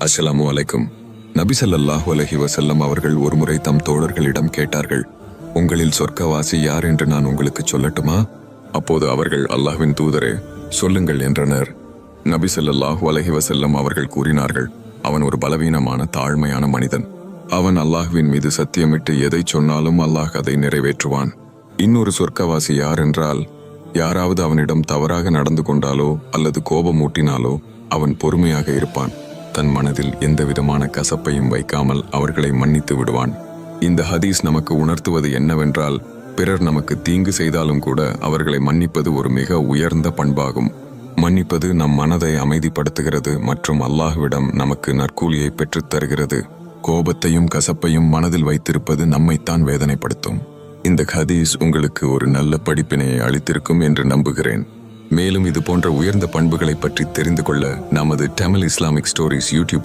அஸ்ஸலாமு அலைக்கும். நபி ஸல்லல்லாஹு அலைஹி வஸல்லம் அவர்கள் ஒருமுறை தம் தோழர்களிடம் கேட்டார்கள், உங்களில் சொர்க்கவாசி யார் என்று நான் உங்களுக்கு சொல்லட்டுமா? அப்போது அவர்கள், அல்லாஹ்வின் தூதரே சொல்லுங்கள் என்றனர். நபி ஸல்லல்லாஹு அலைஹி வஸல்லம் அவர்கள் கூறினார்கள், அவன் ஒரு பலவீனமான தாழ்மையான மனிதன். அவன் அல்லாஹ்வின் மீது சத்தியமிட்டு எதை சொன்னாலும் அல்லாஹ் அதை நிறைவேற்றுவான். இன்னொரு சொர்க்கவாசி யார் என்றால், யாராவது அவனிடம் தவறாக நடந்து கொண்டாலோ அல்லது கோபமூட்டினாலோ அவன் பொறுமையாக இருப்பான். தன் மனதில் எந்த விதமான கசப்பையும் வைக்காமல் அவர்களை மன்னித்து விடுவான். இந்த ஹதீஸ் நமக்கு உணர்த்துவது என்னவென்றால், பிறர் நமக்கு தீங்கு செய்தாலும் கூட அவர்களை மன்னிப்பது ஒரு மிக உயர்ந்த பண்பாகும். மன்னிப்பது நம் மனதை அமைதிப்படுத்துகிறது மற்றும் அல்லாஹ்விடம் நமக்கு நற்கூலியை பெற்றுத் தருகிறது. கோபத்தையும் கசப்பையும் மனதில் வைத்திருப்பது நம்மைத்தான் வேதனைப்படுத்தும். இந்த ஹதீஸ் உங்களுக்கு ஒரு நல்ல படிப்பினையை அளித்திருக்கும் என்று நம்புகிறேன். மேலும் இது போன்ற உயர்ந்த பண்புகளை பற்றி தெரிந்து கொள்ள நமது தமிழ் இஸ்லாமிக் ஸ்டோரிஸ் யூடியூப்